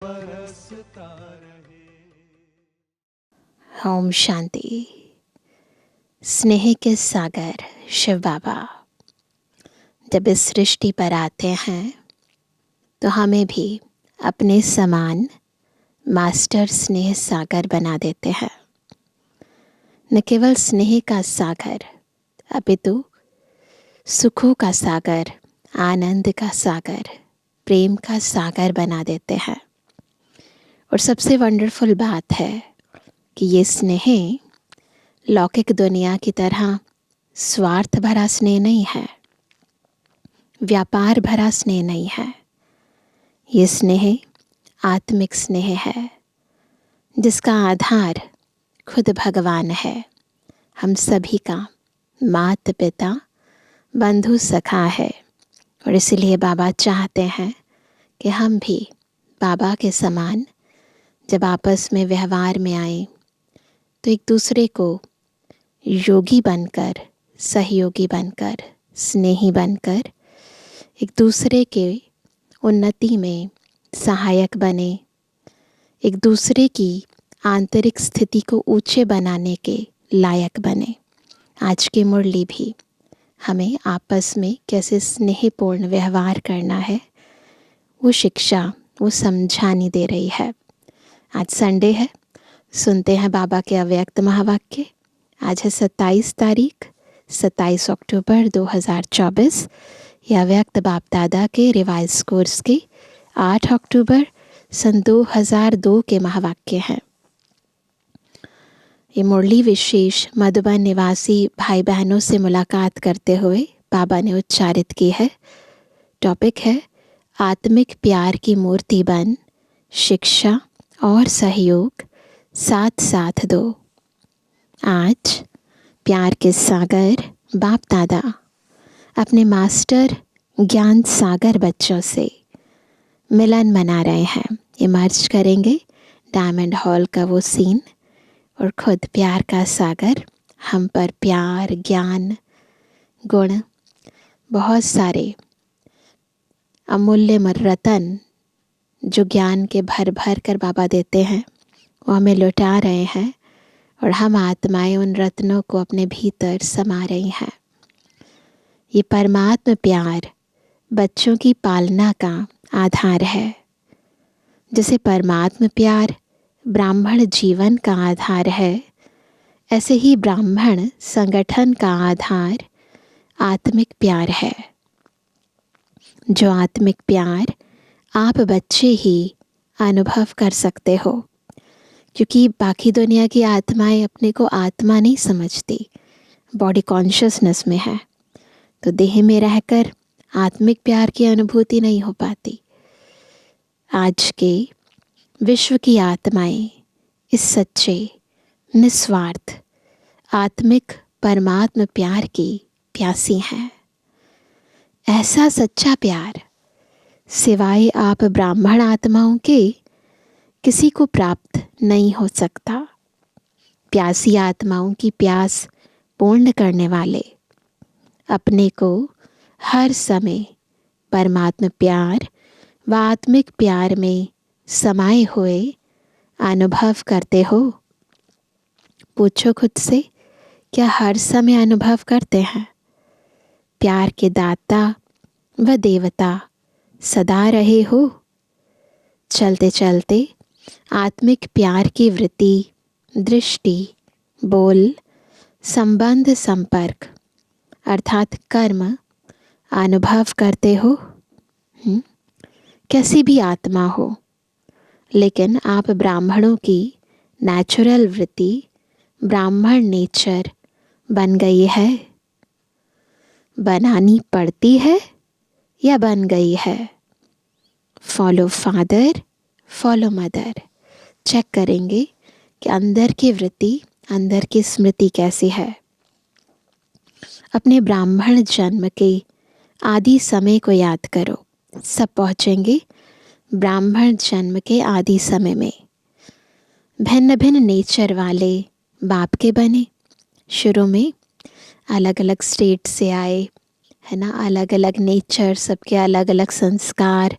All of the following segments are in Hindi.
बरसता रहे। ओम शांति। स्नेह के सागर शिव बाबा जब इस सृष्टि पर आते हैं तो हमें भी अपने समान मास्टर स्नेह सागर बना देते हैं। न केवल स्नेह का सागर अपितु सुखों का सागर, आनंद का सागर, प्रेम का सागर बना देते हैं। और सबसे वंडरफुल बात है कि ये स्नेह लौकिक दुनिया की तरह स्वार्थ भरा स्नेह नहीं है, व्यापार भरा स्नेह नहीं है। ये स्नेह आत्मिक स्नेह है जिसका आधार खुद भगवान है। हम सभी का माता पिता बंधु सखा है और इसीलिए बाबा चाहते हैं कि हम भी बाबा के समान जब आपस में व्यवहार में आए तो एक दूसरे को योगी बनकर, सहयोगी बनकर, स्नेही बनकर एक दूसरे के उन्नति में सहायक बने, एक दूसरे की आंतरिक स्थिति को ऊंचे बनाने के लायक बने। आज की मुरली भी हमें आपस में कैसे स्नेहपूर्ण व्यवहार करना है वो शिक्षा, वो समझानी दे रही है। आज संडे है, सुनते हैं बाबा के अव्यक्त महावाक्य। आज है 27 तारीख, 27 अक्टूबर 2024। यह अव्यक्त बाप दादा के रिवाइज कोर्स के 8 अक्टूबर सन 2002 के महावाक्य हैं। ये मुरली विशेष मधुबन निवासी भाई बहनों से मुलाकात करते हुए बाबा ने उच्चारित की है। टॉपिक है आत्मिक प्यार की मूर्ति बन, शिक्षा और सहयोग साथ साथ दो। आज प्यार के सागर बाप दादा अपने मास्टर ज्ञान सागर बच्चों से मिलन मना रहे हैं। इमर्ज करेंगे डायमंड हॉल का वो सीन और खुद प्यार का सागर हम पर प्यार, ज्ञान, गुण, बहुत सारे अमूल्य रतन जो ज्ञान के भर भर कर बाबा देते हैं वो हमें लुटा रहे हैं और हम आत्माएं उन रत्नों को अपने भीतर समा रही हैं। ये परमात्म प्यार बच्चों की पालना का आधार है। जैसे परमात्म प्यार ब्राह्मण जीवन का आधार है, ऐसे ही ब्राह्मण संगठन का आधार आत्मिक प्यार है। जो आत्मिक प्यार आप बच्चे ही अनुभव कर सकते हो, क्योंकि बाकी दुनिया की आत्माएं अपने को आत्मा नहीं समझती, बॉडी कॉन्शियसनेस में है, तो देह में रहकर आत्मिक प्यार की अनुभूति नहीं हो पाती। आज के विश्व की आत्माएं इस सच्चे, निस्वार्थ, आत्मिक परमात्म प्यार की प्यासी हैं। ऐसा सच्चा प्यार सिवाय आप ब्राह्मण आत्माओं के किसी को प्राप्त नहीं हो सकता। प्यासी आत्माओं की प्यास पूर्ण करने वाले अपने को हर समय परमात्म प्यार व आत्मिक प्यार में समाये हुए अनुभव करते हो। पूछो खुद से, क्या हर समय अनुभव करते हैं? प्यार के दाता व देवता सदा रहे हो। चलते चलते आत्मिक प्यार की वृत्ति, दृष्टि, बोल, संबंध, संपर्क अर्थात कर्म अनुभव करते हो। कैसी भी आत्मा हो, लेकिन आप ब्राह्मणों की नेचुरल वृत्ति, ब्राह्मण नेचर बन गई है, बनानी पड़ती है या बन गई है? Follow father, follow mother. Check करेंगे कि अंदर की वृत्ति, अंदर की स्मृति कैसी है। अपने ब्राह्मण जन्म के आदि समय को याद करो। सब पहुँचेंगे ब्राह्मण जन्म के आदि समय में। भिन्न भिन्न नेचर वाले बाप के बने। शुरू में अलग अलग स्टेट से आए, है ना, अलग अलग नेचर, सबके अलग अलग संस्कार,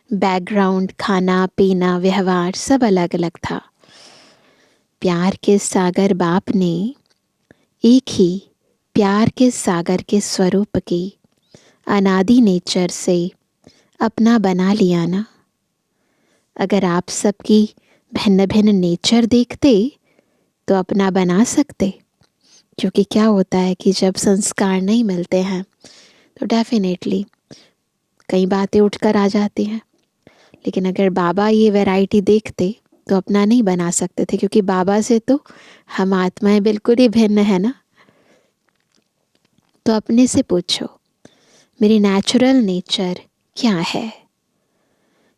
बैकग्राउंड, खाना पीना, व्यवहार सब अलग अलग था। प्यार के सागर बाप ने एक ही प्यार के सागर के स्वरूप की अनादि नेचर से अपना बना लिया ना। अगर आप सबकी भिन्न भिन्न नेचर देखते तो अपना बना सकते। क्योंकि क्या होता है कि जब संस्कार नहीं मिलते हैं तो डेफिनेटली कई बातें उठकर आ जाती हैं। लेकिन अगर बाबा ये वैरायटी देखते तो अपना नहीं बना सकते थे, क्योंकि बाबा से तो हम आत्माएं बिल्कुल ही भिन्न है ना। तो अपने से पूछो, मेरी नेचुरल नेचर क्या है?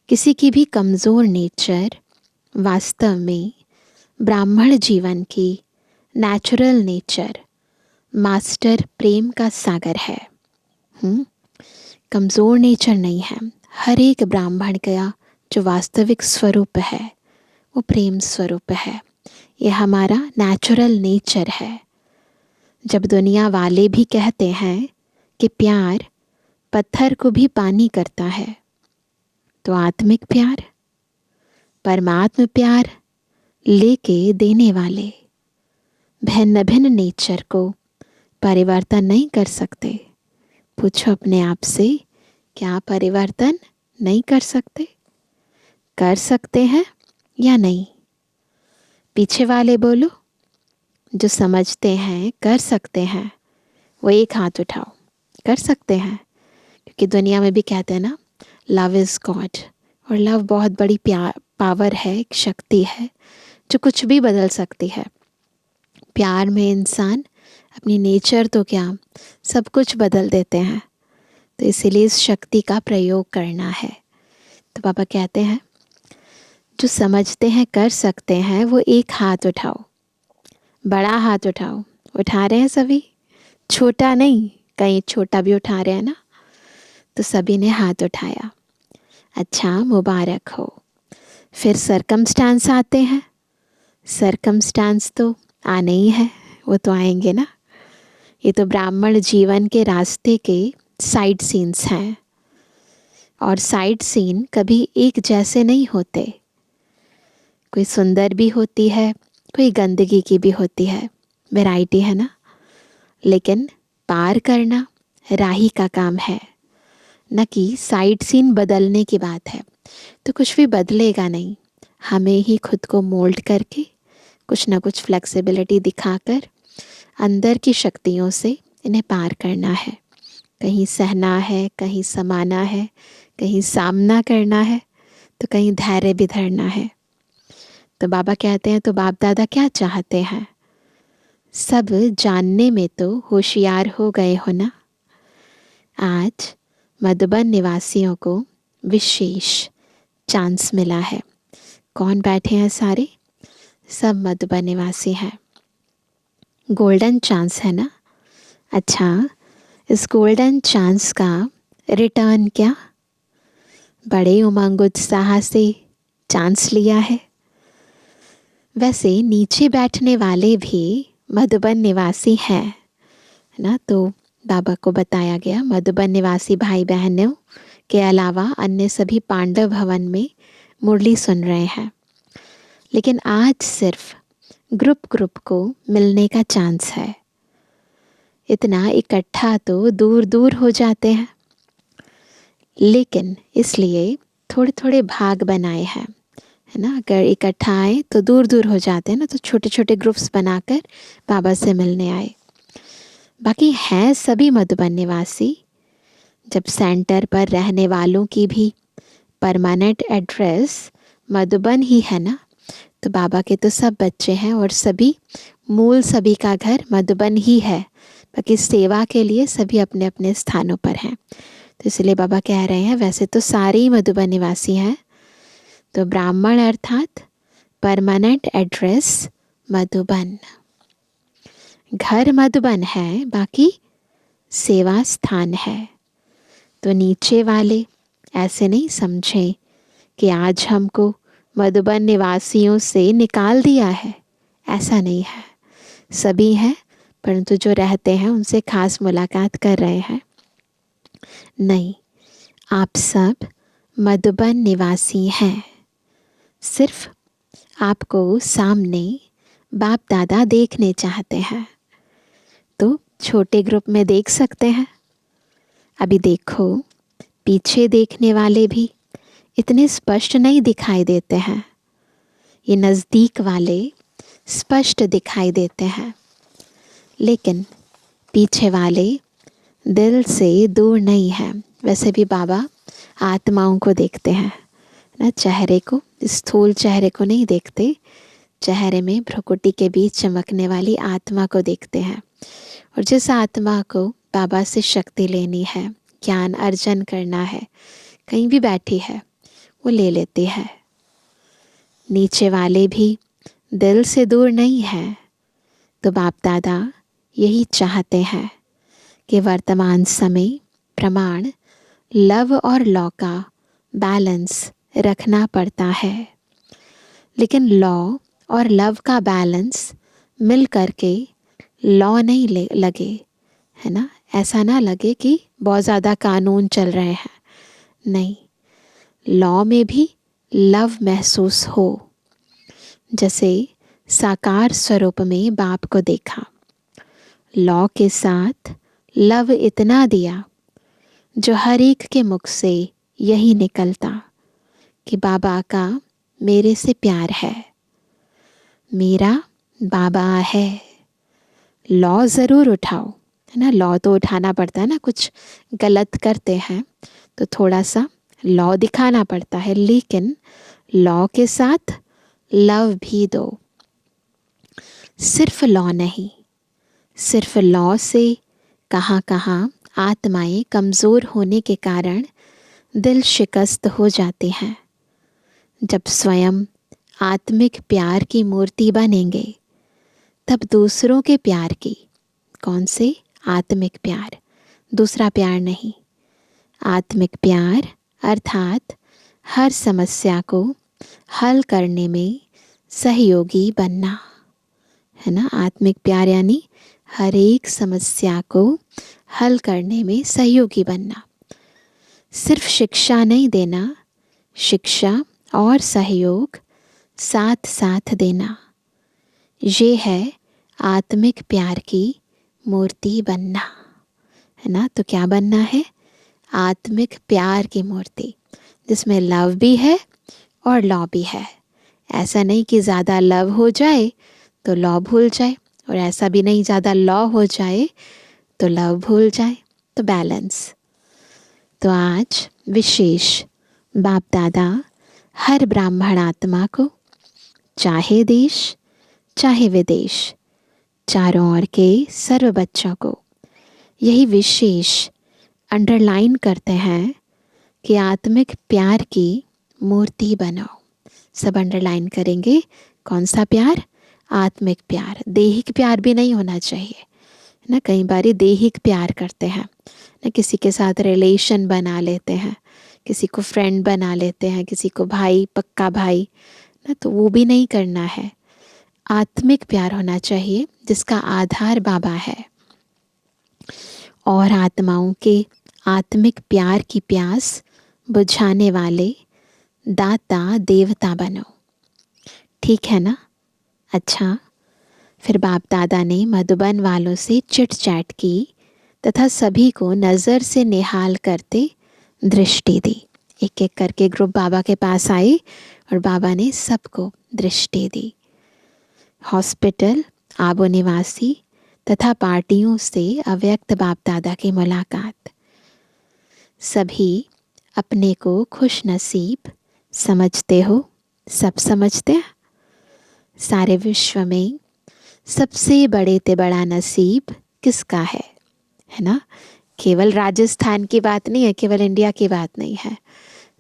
किसी की भी कमज़ोर नेचर वास्तव में ब्राह्मण जीवन की नेचुरल नेचर मास्टर प्रेम का सागर है। कमज़ोर नेचर नहीं है। हर एक ब्राह्मण का जो वास्तविक स्वरूप है वो प्रेम स्वरूप है। ये हमारा नेचुरल नेचर है। जब दुनिया वाले भी कहते हैं कि प्यार पत्थर को भी पानी करता है, तो आत्मिक प्यार, परमात्म प्यार लेके देने वाले भिन्न भिन्न नेचर को परिवर्तन नहीं कर सकते। पूछो अपने आप से, क्या परिवर्तन नहीं कर सकते? कर सकते हैं या नहीं? पीछे वाले बोलो, जो समझते हैं कर सकते हैं वो एक हाथ उठाओ। कर सकते हैं, क्योंकि दुनिया में भी कहते हैं ना, लव इज़ गॉड। और लव बहुत बड़ी पावर है, एक शक्ति है जो कुछ भी बदल सकती है। प्यार में इंसान अपनी नेचर तो क्या सब कुछ बदल देते हैं। तो इसीलिए इस शक्ति का प्रयोग करना है। तो बाबा कहते हैं, जो समझते हैं कर सकते हैं वो एक हाथ उठाओ, बड़ा हाथ उठाओ। उठा रहे हैं सभी? छोटा नहीं, कहीं छोटा भी उठा रहे हैं ना। तो सभी ने हाथ उठाया। अच्छा, मुबारक हो। फिर सरकमस्टांस आते हैं। सरकमस्टांस तो आने ही है, वो तो आएंगे ना। ये तो ब्राह्मण जीवन के रास्ते के साइड सीन्स हैं। और साइड सीन कभी एक जैसे नहीं होते। कोई सुंदर भी होती है, कोई गंदगी की भी होती है, वैरायटी है ना। लेकिन पार करना राही का काम है, न कि साइड सीन बदलने की बात है। तो कुछ भी बदलेगा नहीं, हमें ही खुद को मोल्ड करके कुछ ना कुछ फ्लेक्सिबिलिटी दिखाकर अंदर की शक्तियों से इन्हें पार करना है। कहीं सहना है, कहीं समाना है, कहीं सामना करना है, तो कहीं धैर्य भी धरना है। तो बाबा कहते हैं, तो बाप दादा क्या चाहते हैं? सब जानने में तो होशियार हो गए हो ना। आज मधुबन निवासियों को विशेष चांस मिला है। कौन बैठे हैं? सारे सब मधुबन निवासी हैं। गोल्डन चांस है ना। अच्छा, इस गोल्डन चांस का रिटर्न क्या? बड़े उमंग उत्साह से चांस लिया है। वैसे नीचे बैठने वाले भी मधुबन निवासी हैं ना। तो बाबा को बताया गया, मधुबन निवासी भाई बहनों के अलावा अन्य सभी पांडव भवन में मुरली सुन रहे हैं। लेकिन आज सिर्फ ग्रुप को मिलने का चांस है। इतना इकट्ठा तो दूर दूर हो जाते हैं, लेकिन इसलिए थोड़े थोड़े भाग बनाए हैं, है ना। अगर इकट्ठा आए तो दूर दूर हो जाते हैं ना, तो छोटे छोटे ग्रुप्स बनाकर बाबा से मिलने आए। बाकी हैं सभी मधुबन निवासी। जब सेंटर पर रहने वालों की भी परमानेंट एड्रेस मधुबन ही है ना, तो बाबा के तो सब बच्चे हैं और सभी मूल सभी का घर मधुबन ही है। बाकी सेवा के लिए सभी अपने अपने स्थानों पर हैं। तो इसलिए बाबा कह रहे हैं, वैसे तो सारे ही मधुबन निवासी हैं, तो ब्राह्मण अर्थात परमानेंट एड्रेस मधुबन, घर मधुबन है, बाकी सेवा स्थान है। तो नीचे वाले ऐसे नहीं समझें कि आज हमको मधुबन निवासियों से निकाल दिया है, ऐसा नहीं है। सभी हैं, परंतु जो रहते हैं उनसे खास मुलाकात कर रहे हैं। नहीं, आप सब मधुबन निवासी हैं। सिर्फ आपको सामने बाप दादा देखने चाहते हैं तो छोटे ग्रुप में देख सकते हैं। अभी देखो, पीछे देखने वाले भी इतने स्पष्ट नहीं दिखाई देते हैं, ये नज़दीक वाले स्पष्ट दिखाई देते हैं, लेकिन पीछे वाले दिल से दूर नहीं है। वैसे भी बाबा आत्माओं को देखते हैं ना, चेहरे को, स्थूल चेहरे को नहीं देखते, चेहरे में भ्रुकुटी के बीच चमकने वाली आत्मा को देखते हैं। और जिस आत्मा को बाबा से शक्ति लेनी है, ज्ञान अर्जन करना है, कहीं भी बैठी है वो ले लेती है। नीचे वाले भी दिल से दूर नहीं है। तो बाप दादा यही चाहते हैं कि वर्तमान समय प्रमाण लव और लॉ का बैलेंस रखना पड़ता है, लेकिन लॉ और लव का बैलेंस मिल करके लॉ नहीं लगे, है ना। ऐसा ना लगे कि बहुत ज़्यादा कानून चल रहे हैं, नहीं, लॉ में भी लव महसूस हो। जैसे साकार स्वरूप में बाप को देखा, लॉ के साथ लव इतना दिया जो हर एक के मुख से यही निकलता कि बाबा का मेरे से प्यार है, मेरा बाबा है। लॉ ज़रूर उठाओ, है ना, लॉ तो उठाना पड़ता है ना, कुछ गलत करते हैं तो थोड़ा सा लॉ दिखाना पड़ता है, लेकिन लॉ के साथ लव भी दो। सिर्फ लॉ नहीं, सिर्फ लॉ से कहाँ कहाँ आत्माएं कमज़ोर होने के कारण दिल शिकस्त हो जाते हैं। जब स्वयं आत्मिक प्यार की मूर्ति बनेंगे तब दूसरों के प्यार की, कौन से, आत्मिक प्यार, दूसरा प्यार नहीं, आत्मिक प्यार अर्थात हर समस्या को हल करने में सहयोगी बनना, है ना। आत्मिक प्यार यानी हर एक समस्या को हल करने में सहयोगी बनना। सिर्फ शिक्षा नहीं देना, शिक्षा और सहयोग साथ साथ देना, ये है आत्मिक प्यार की मूर्ति बनना, है ना। तो क्या बनना है, आत्मिक प्यार की मूर्ति जिसमें लव भी है और लॉ भी है। ऐसा नहीं कि ज़्यादा लव हो जाए तो लॉ भूल जाए, और ऐसा भी नहीं ज़्यादा लॉ हो जाए तो लव भूल जाए, तो बैलेंस। तो आज विशेष बाप दादा हर ब्राह्मण आत्मा को, चाहे देश चाहे विदेश, चारों ओर के सर्व बच्चों को यही विशेष अंडरलाइन करते हैं कि आत्मिक प्यार की मूर्ति बनाओ। सब अंडरलाइन करेंगे, कौन सा प्यार, आत्मिक प्यार। देहिक प्यार भी नहीं होना चाहिए ना, कई बार देहिक प्यार करते हैं ना, किसी के साथ रिलेशन बना लेते हैं, किसी को फ्रेंड बना लेते हैं, किसी को भाई, पक्का भाई ना, तो वो भी नहीं करना है। आत्मिक प्यार होना चाहिए जिसका आधार बाबा है। और आत्माओं के आत्मिक प्यार की प्यास बुझाने वाले दाता देवता बनो, ठीक है ना। अच्छा, फिर बाप दादा ने मधुबन वालों से चिट चैट की तथा सभी को नज़र से निहाल करते दृष्टि दी। एक एक करके ग्रुप बाबा के पास आए और बाबा ने सबको दृष्टि दी। हॉस्पिटल, आबो निवासी तथा पार्टियों से अव्यक्त बाप दादा की मुलाकात। सभी अपने को खुश नसीब समझते हो, सब समझते हैं। सारे विश्व में सबसे बड़े ते बड़ा नसीब किसका है ना। केवल राजस्थान की बात नहीं है, केवल इंडिया की बात नहीं है,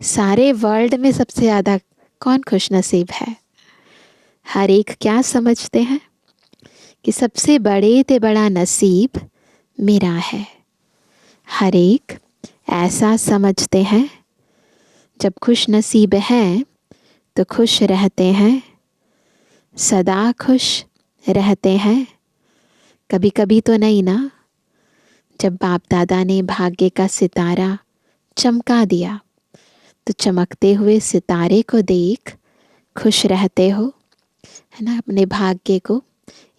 सारे वर्ल्ड में सबसे ज़्यादा कौन खुश नसीब है। हर एक क्या समझते हैं कि सबसे बड़े ते बड़ा नसीब मेरा है। हर एक ऐसा समझते हैं। जब खुश नसीब हैं तो खुश रहते हैं, सदा खुश रहते हैं। कभी कभी तो नहीं ना, जब बाप दादा ने भाग्य का सितारा चमका दिया तो चमकते हुए सितारे को देख खुश रहते हो, है ना। अपने भाग्य को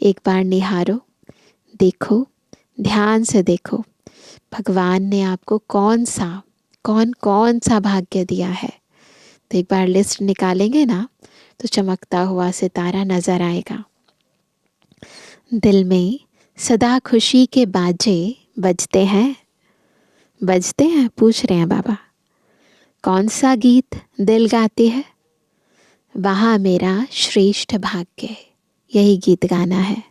एक बार निहारो, देखो, ध्यान से देखो भगवान ने आपको कौन कौन सा भाग्य दिया है। तो एक बार लिस्ट निकालेंगे ना तो चमकता हुआ सितारा नजर आएगा। दिल में सदा खुशी के बाजे बजते हैं, पूछ रहे हैं बाबा। कौन सा गीत दिल गाते है? वहाँ मेरा श्रेष्ठ भाग्य, यही गीत गाना है।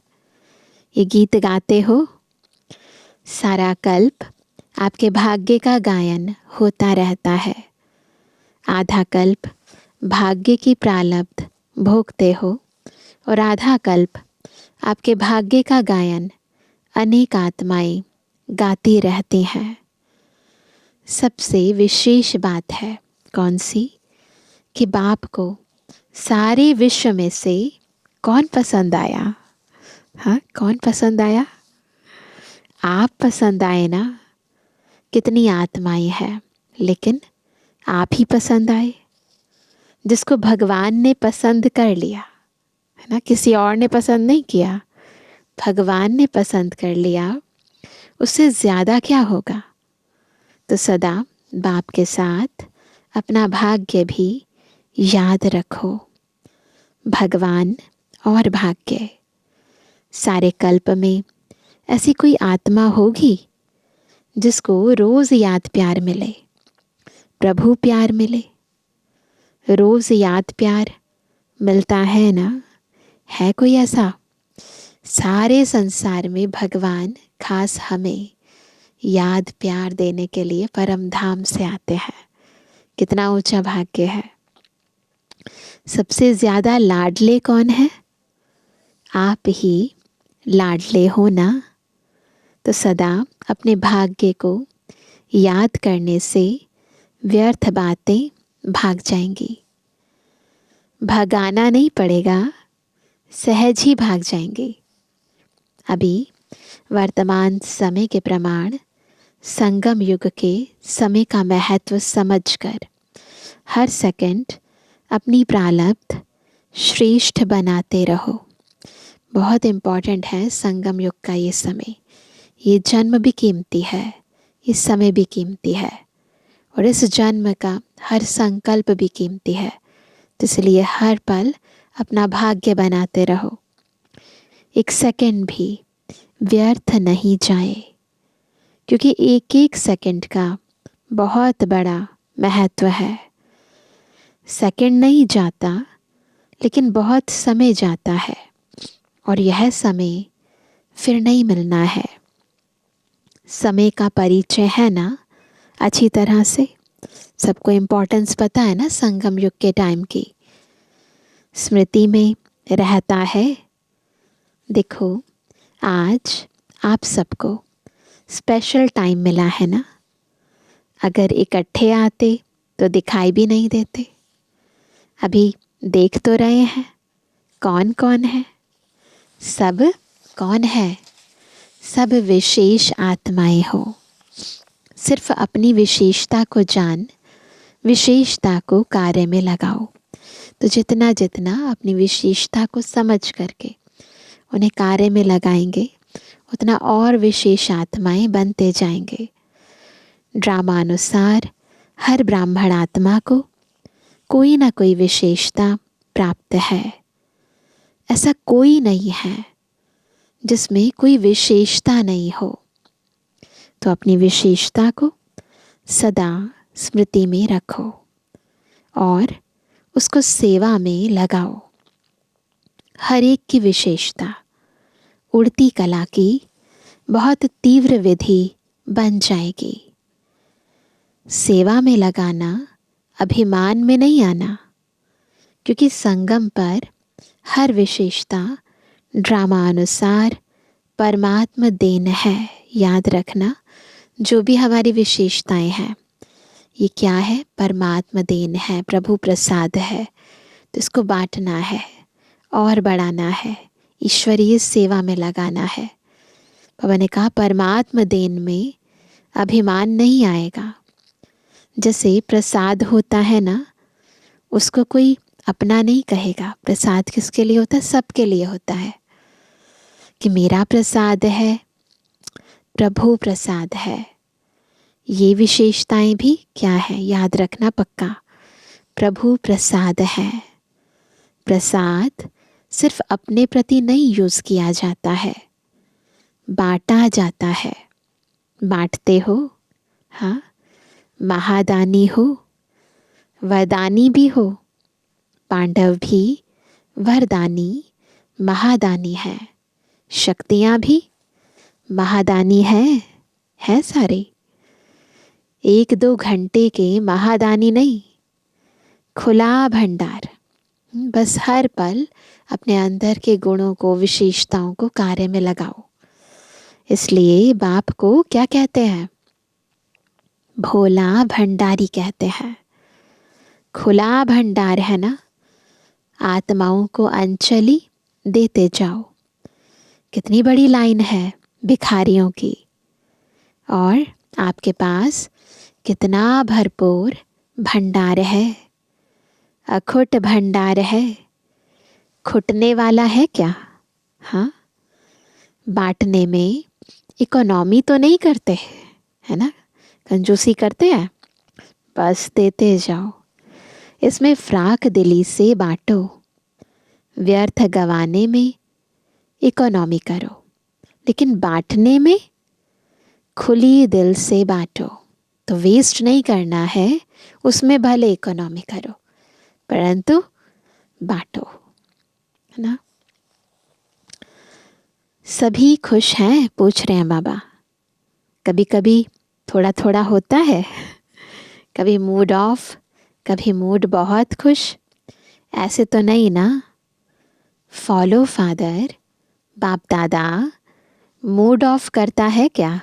ये गीत गाते हो, सारा कल्प आपके भाग्य का गायन होता रहता है। आधा कल्प भाग्य की प्रारब्ध भोगते हो और आधा कल्प आपके भाग्य का गायन अनेक आत्माएं गाती रहती हैं। सबसे विशेष बात है कौन सी? कि बाप को सारे विश्व में से कौन पसंद आया? हाँ, कौन पसंद आया? आप पसंद आए ना। कितनी आत्माएं हैं, लेकिन आप ही पसंद आए। जिसको भगवान ने पसंद कर लिया, है ना, किसी और ने पसंद नहीं किया, भगवान ने पसंद कर लिया, उससे ज़्यादा क्या होगा। तो सदा बाप के साथ अपना भाग्य भी याद रखो। भगवान और भाग्य, सारे कल्प में ऐसी कोई आत्मा होगी जिसको रोज़ याद प्यार मिले, प्रभु प्यार मिले। रोज़ याद प्यार मिलता है ना? है कोई ऐसा? सारे संसार में भगवान खास हमें याद प्यार देने के लिए परम धाम से आते हैं। कितना ऊंचा भाग्य है। सबसे ज़्यादा लाडले कौन है? आप ही लाडले हो ना। तो सदा अपने भाग्य को याद करने से व्यर्थ बातें भाग जाएंगी। भगाना नहीं पड़ेगा, सहज ही भाग जाएंगे। अभी वर्तमान समय के प्रमाण संगम युग के समय का महत्व समझकर हर सेकंड अपनी प्रारब्ध श्रेष्ठ बनाते रहो। बहुत इम्पॉर्टेंट है संगम युग का ये समय। ये जन्म भी कीमती है, ये समय भी कीमती है, और इस जन्म का हर संकल्प भी कीमती है। तो इसलिए हर पल अपना भाग्य बनाते रहो। एक सेकंड भी व्यर्थ नहीं जाए, क्योंकि एक एक सेकंड का बहुत बड़ा महत्व है। सेकंड नहीं जाता, लेकिन बहुत समय जाता है, और यह समय फिर नहीं मिलना है। समय का परिचय है ना अच्छी तरह से। सबको इम्पोर्टेंस पता है ना संगम युग के टाइम की। स्मृति में रहता है। देखो, आज आप सबको स्पेशल टाइम मिला है ना। अगर इकट्ठे आते तो दिखाई भी नहीं देते। अभी देख तो रहे हैं कौन कौन है। सब कौन है? सब विशेष आत्माएं हो। सिर्फ अपनी विशेषता को जान, विशेषता को कार्य में लगाओ। तो जितना जितना अपनी विशेषता को समझ करके उन्हें कार्य में लगाएंगे, उतना और विशेष आत्माएं बनते जाएंगे। ड्रामानुसार हर ब्राह्मण आत्मा को कोई ना कोई विशेषता प्राप्त है। ऐसा कोई नहीं है जिसमें कोई विशेषता नहीं हो। तो अपनी विशेषता को सदा स्मृति में रखो और उसको सेवा में लगाओ। हर एक की विशेषता उड़ती कला की बहुत तीव्र विधि बन जाएगी। सेवा में लगाना, अभिमान में नहीं आना, क्योंकि संगम पर हर विशेषता ड्रामा अनुसार परमात्मा देन है। याद रखना, जो भी हमारी विशेषताएं हैं ये क्या है? परमात्मा देन है, प्रभु प्रसाद है। तो इसको बांटना है और बढ़ाना है, ईश्वरीय सेवा में लगाना है। बाबा ने कहा परमात्मा देन में अभिमान नहीं आएगा। जैसे प्रसाद होता है ना, उसको कोई अपना नहीं कहेगा। प्रसाद किसके लिए होता है? सबके लिए होता है कि मेरा प्रसाद है, प्रभु प्रसाद है। ये विशेषताएं भी क्या है, याद रखना पक्का। प्रभु प्रसाद है। प्रसाद सिर्फ अपने प्रति नहीं यूज किया जाता है, बांटा जाता है। बांटते हो? हाँ, महादानी हो, वरदानी भी हो। पांडव भी वरदानी महादानी है, शक्तियाँ भी महादानी है सारे। 1-2 घंटे के महादानी नहीं, खुला भंडार। बस हर पल अपने अंदर के गुणों को, विशेषताओं को कार्य में लगाओ। इसलिए बाप को क्या कहते हैं? भोला भंडारी कहते हैं। खुला भंडार है ना, आत्माओं को अंजलि देते जाओ। कितनी बड़ी लाइन है भिखारियों की, और आपके पास कितना भरपूर भंडार है, अखुट भंडार है। खुटने वाला है क्या? हाँ, बांटने में इकोनॉमी तो नहीं करते, है ना, कंजूसी करते हैं, बस देते जाओ। इसमें फ्राक दिली से बांटो, व्यर्थ गवाने में इकोनॉमी करो, लेकिन बांटने में खुली दिल से बांटो। तो वेस्ट नहीं करना है, उसमें भले इकोनॉमी करो, परंतु बांटो, है ना। सभी खुश हैं? पूछ रहे हैं बाबा। कभी कभी थोड़ा थोड़ा होता है, कभी मूड ऑफ, कभी मूड बहुत खुश, ऐसे तो नहीं ना। फॉलो फादर, बाप दादा मूड ऑफ करता है क्या?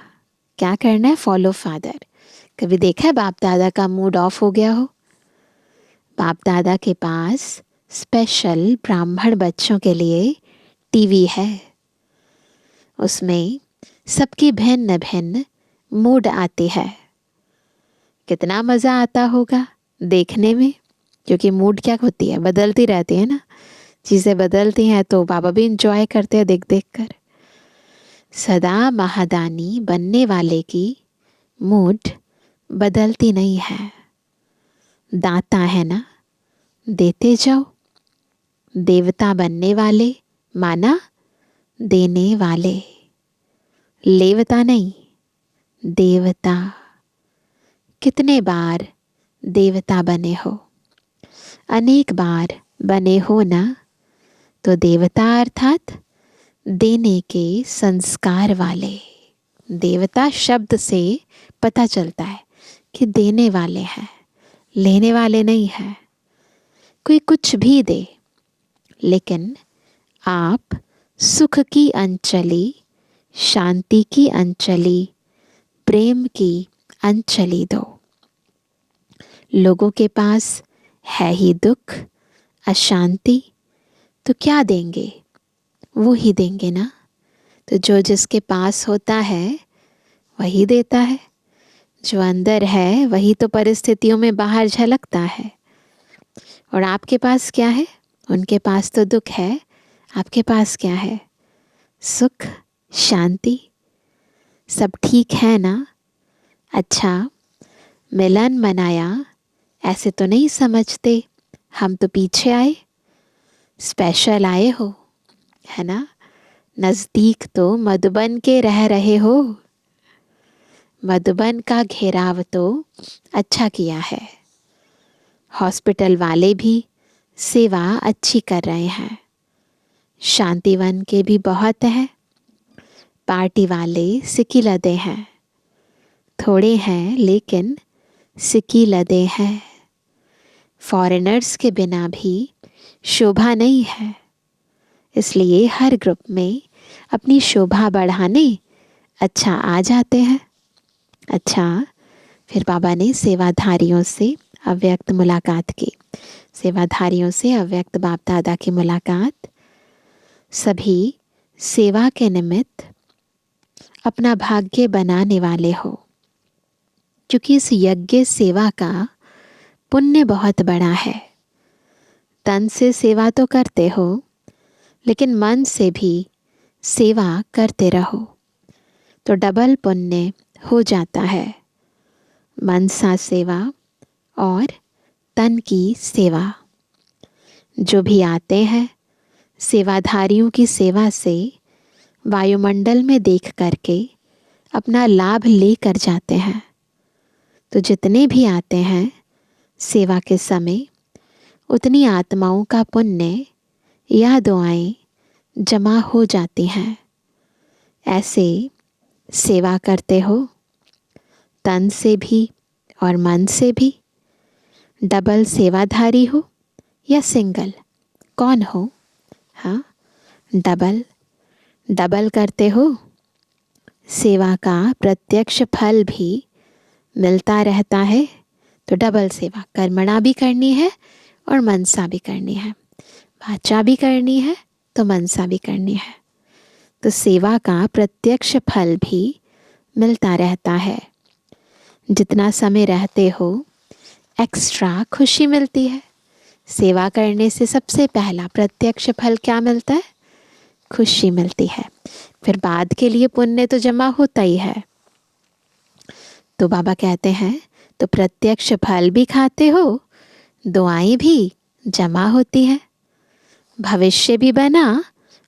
क्या करना है? Follow father. कभी देखा है बाप दादा का मूड ऑफ हो गया हो? बाप दादा के पास स्पेशल ब्राह्मण बच्चों के लिए टीवी है, उसमें सबकी भिन्न भिन्न मूड आती है। कितना मज़ा आता होगा देखने में, क्योंकि मूड क्या होती है, बदलती रहती है ना, चीज़ें बदलती हैं, तो बाबा भी इंजॉय करते हैं देख देख कर। सदा महादानी बनने वाले की मूड बदलती नहीं है। दाता है ना, देते जाओ। देवता बनने वाले माना देने वाले, लेवता नहीं, देवता। कितने बार देवता बने हो? अनेक बार बने हो ना, तो देवता अर्थात देने के संस्कार वाले। देवता शब्द से पता चलता है कि देने वाले हैं, लेने वाले नहीं है। कोई कुछ भी दे, लेकिन आप सुख की अंजलि, शांति की अंजलि, प्रेम की अंजलि दो। लोगों के पास है ही दुख, अशांति, तो क्या देंगे? वो ही देंगे ना। तो जो जिसके पास होता है वही देता है, जो अंदर है वही तो परिस्थितियों में बाहर झलकता है। और आपके पास क्या है? उनके पास तो दुख है, आपके पास क्या है? सुख, शांति। सब ठीक है ना? अच्छा, मिलन मनाया ऐसे तो नहीं समझते, हम तो पीछे आए, स्पेशल आए हो, है ना। नज़दीक तो मधुबन के रह रहे हो, मधुबन का घेराव तो अच्छा किया है। हॉस्पिटल वाले भी सेवा अच्छी कर रहे हैं, शांतिवन के भी बहुत है। पार्टी वाले सिक्की लदे हैं, थोड़े हैं लेकिन सिक्की लदे हैं। फॉरेनर्स के बिना भी शोभा नहीं है, इसलिए हर ग्रुप में अपनी शोभा बढ़ाने अच्छा आ जाते हैं। अच्छा, फिर बाबा ने सेवाधारियों से अव्यक्त मुलाकात की। सेवाधारियों से अव्यक्त बाप दादा की मुलाकात। सभी सेवा के निमित्त अपना भाग्य बनाने वाले हो। क्योंकि इस यज्ञ सेवा का पुण्य बहुत बड़ा है। तन से सेवा तो करते हो, लेकिन मन से भी सेवा करते रहो तो डबल पुण्य हो जाता है। मनसा सेवा और तन की सेवा। जो भी आते हैं सेवाधारियों की सेवा से वायुमंडल में देख करके अपना लाभ लेकर जाते हैं। तो जितने भी आते हैं सेवा के समय उतनी आत्माओं का पुण्य या दुआएं जमा हो जाती हैं। ऐसे सेवा करते हो तन से भी और मन से भी। डबल सेवाधारी हो या सिंगल, कौन हो? हाँ, डबल डबल करते हो। सेवा का प्रत्यक्ष फल भी मिलता रहता है। तो डबल सेवा कर्मणा भी करनी है और मनसा भी करनी है, वाचा भी करनी है तो मनसा भी करनी है। तो सेवा का प्रत्यक्ष फल भी मिलता रहता है। जितना समय रहते हो एक्स्ट्रा खुशी मिलती है। सेवा करने से सबसे पहला प्रत्यक्ष फल क्या मिलता है? खुशी मिलती है। फिर बाद के लिए पुण्य तो जमा होता ही है। तो बाबा कहते हैं तो प्रत्यक्ष फल भी खाते हो, दुआएं भी जमा होती है, भविष्य भी बना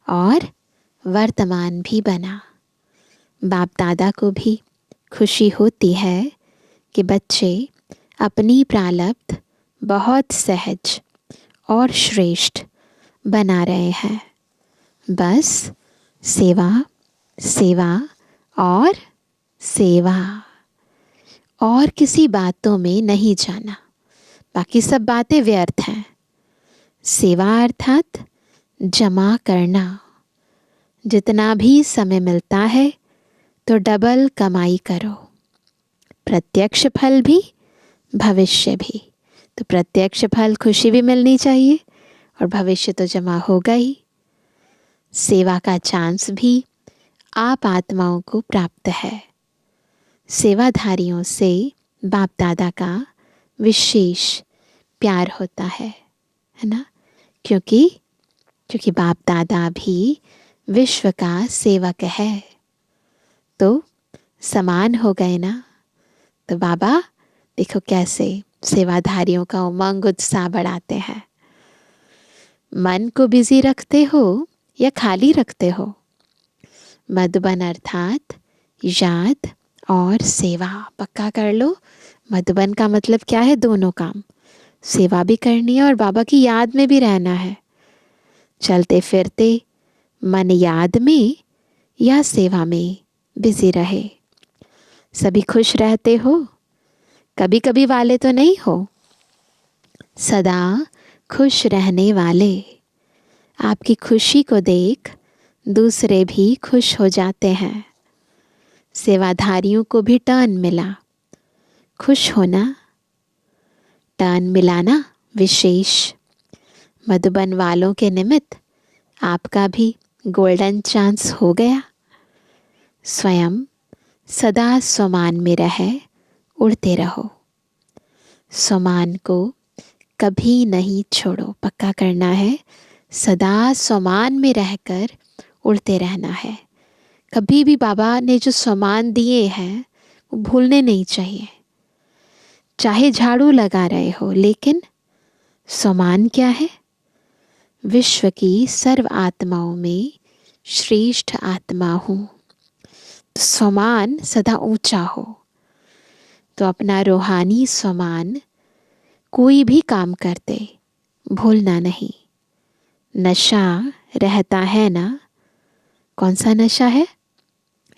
और वर्तमान भी बना। बाप दादा को भी खुशी होती है कि बच्चे अपनी प्रारब्ध बहुत सहज और श्रेष्ठ बना रहे हैं। बस सेवा सेवा और सेवा, और किसी बातों में नहीं जाना। बाकी सब बातें व्यर्थ हैं। सेवा अर्थात जमा करना। जितना भी समय मिलता है तो डबल कमाई करो, प्रत्यक्ष फल भी भविष्य भी। तो प्रत्यक्ष फल खुशी भी मिलनी चाहिए और भविष्य तो जमा होगा ही। सेवा का चांस भी आप आत्माओं को प्राप्त है। सेवाधारियों से बाप दादा का विशेष प्यार होता है ना? क्योंकि बाप दादा भी विश्व का सेवक है। तो समान हो गए ना। तो बाबा देखो कैसे सेवाधारियों का उमंग उत्साह बढ़ाते हैं। मन को बिजी रखते हो या खाली रखते हो? मधुबन अर्थात याद और सेवा पक्का कर लो। मधुबन का मतलब क्या है? दोनों काम, सेवा भी करनी है और बाबा की याद में भी रहना है। चलते फिरते मन याद में या सेवा में बिजी रहे। सभी खुश रहते हो, कभी कभी वाले तो नहीं हो, सदा खुश रहने वाले। आपकी खुशी को देख दूसरे भी खुश हो जाते हैं। सेवाधारियों को भी टर्न मिला, खुश होना, टर्न मिलाना विशेष। मधुबन वालों के निमित्त आपका भी गोल्डन चांस हो गया। स्वयं सदा स्वमान में रहे, उड़ते रहो। स्वमान को कभी नहीं छोड़ो, पक्का करना है। सदा स्वमान में रहकर उड़ते रहना है। कभी भी बाबा ने जो स्वमान दिए हैं वो भूलने नहीं चाहिए। चाहे झाड़ू लगा रहे हो, लेकिन स्वमान क्या है? विश्व की सर्व आत्माओं में श्रेष्ठ आत्मा हूँ। स्वमान सदा ऊंचा हो। तो अपना रूहानी स्वमान कोई भी काम करते भूलना नहीं। नशा रहता है ना? कौन सा नशा है?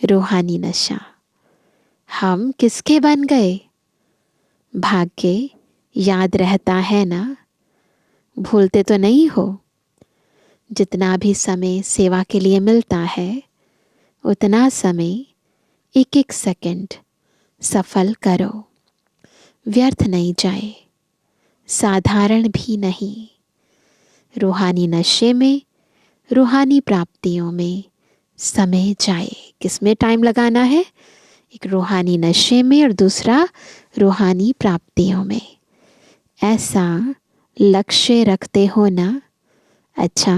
रूहानी नशा। हम किसके बन गए? भाग्य याद रहता है ना? भूलते तो नहीं हो? जितना भी समय सेवा के लिए मिलता है उतना समय एक एक सेकंड सफल करो, व्यर्थ नहीं जाए, साधारण भी नहीं। रूहानी नशे में, रूहानी प्राप्तियों में समय जाए। किस में टाइम लगाना है? एक रूहानी नशे में और दूसरा रूहानी प्राप्तियों में। ऐसा लक्ष्य रखते हो ना। अच्छा,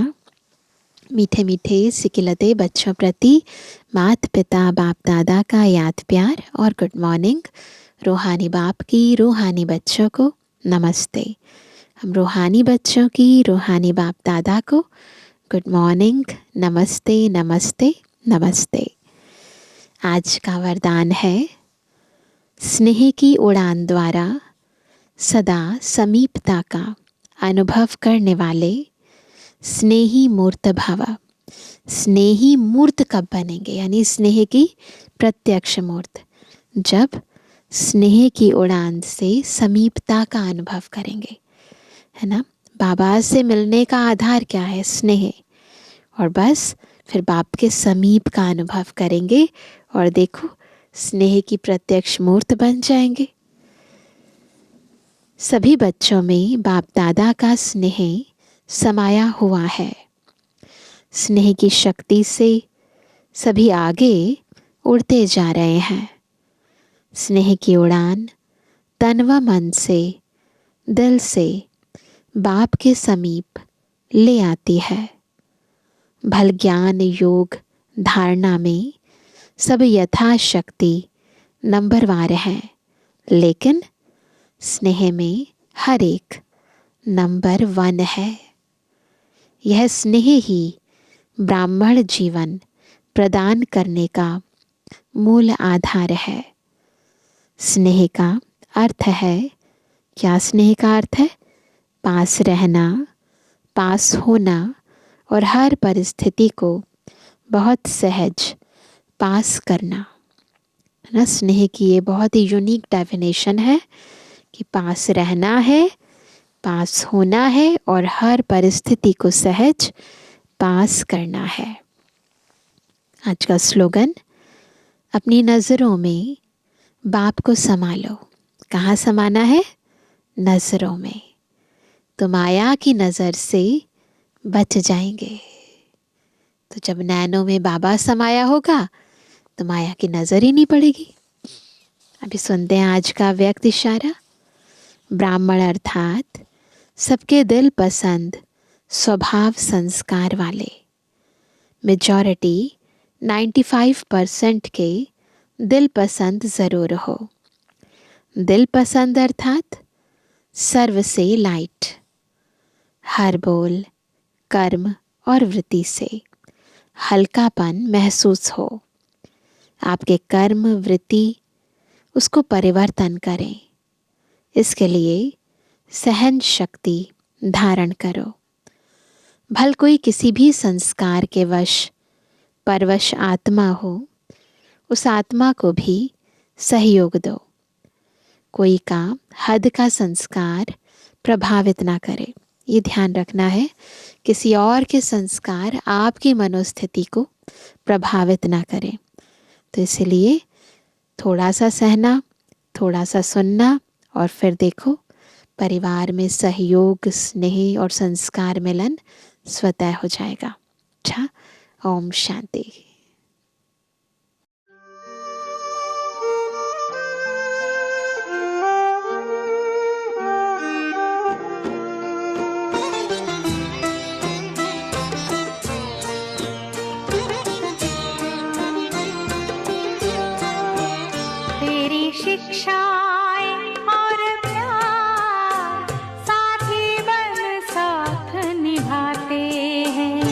मीठे मीठे सिकिलते बच्चों प्रति माता पिता बाप दादा का याद प्यार और गुड मॉर्निंग। रूहानी बाप की रूहानी बच्चों को नमस्ते। हम रूहानी बच्चों की रूहानी बाप दादा को गुड मॉर्निंग, नमस्ते नमस्ते नमस्ते। आज का वरदान है, स्नेह की उड़ान द्वारा सदा समीपता का अनुभव करने वाले स्नेही मूर्त भव। स्नेही मूर्त कब बनेंगे? यानी स्नेह की प्रत्यक्ष मूर्त, जब स्नेह की उड़ान से समीपता का अनुभव करेंगे, है ना। बाबा से मिलने का आधार क्या है? स्नेह। और बस फिर बाप के समीप का अनुभव करेंगे और देखो स्नेह की प्रत्यक्ष मूर्त बन जाएंगे। सभी बच्चों में बाप दादा का स्नेह समाया हुआ है। स्नेह की शक्ति से सभी आगे उड़ते जा रहे हैं। स्नेह की उड़ान तन व मन से, दिल से बाप के समीप ले आती है। भल ज्ञान योग धारणा में सब यथाशक्ति नंबरवार हैं, लेकिन स्नेह में हर एक नंबर 1 है। यह स्नेह ही ब्राह्मण जीवन प्रदान करने का मूल आधार है। स्नेह का अर्थ है क्या? स्नेह का अर्थ है पास रहना, पास होना और हर परिस्थिति को बहुत सहज पास करना, है ना। स्नेह की ये बहुत ही यूनिक डेफिनेशन है कि पास रहना है, पास होना है और हर परिस्थिति को सहज पास करना है। आज का स्लोगन, अपनी नज़रों में बाप को समा लो। कहाँ समाना है? नज़रों में। तो माया की नज़र से बच जाएंगे। तो जब नैनों में बाबा समाया होगा तो माया की नज़र ही नहीं पड़ेगी। अभी सुनते हैं आज का व्यक्त इशारा। ब्राह्मण अर्थात सबके दिल पसंद स्वभाव संस्कार वाले। मेजॉरिटी 95% के दिल पसंद ज़रूर हो। दिल पसंद अर्थात सर्व से लाइट, हर बोल, कर्म और वृत्ति से हल्कापन महसूस हो। आपके कर्म वृत्ति उसको परिवर्तन करें। इसके लिए सहन शक्ति धारण करो। भल कोई किसी भी संस्कार के वश परवश आत्मा हो, उस आत्मा को भी सहयोग दो। कोई काम हद का संस्कार प्रभावित ना करे। ये ध्यान रखना है, किसी और के संस्कार आपकी मनोस्थिति को प्रभावित ना करें। तो इसलिए थोड़ा सा सहना, थोड़ा सा सुनना और फिर देखो परिवार में सहयोग, स्नेह और संस्कार मिलन स्वतः हो जाएगा। अच्छा, ओम शांति। तेरी शिक्षाएं और प्यार साथी बन साथ निभाते हैं।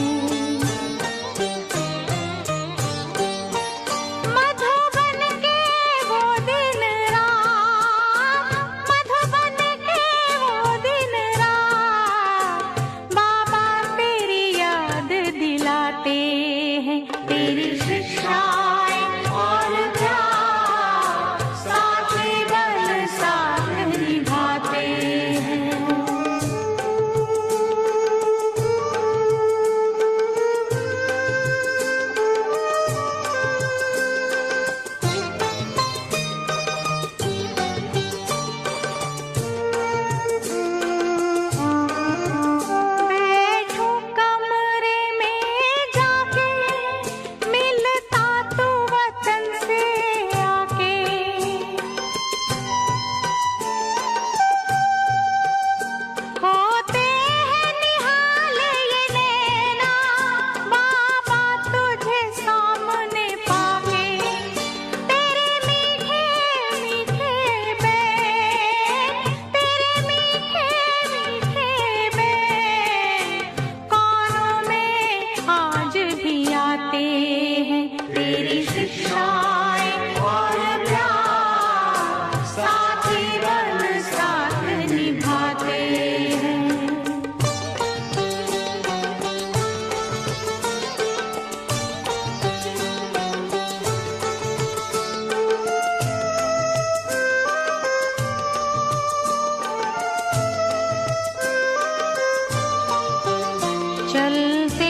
चलते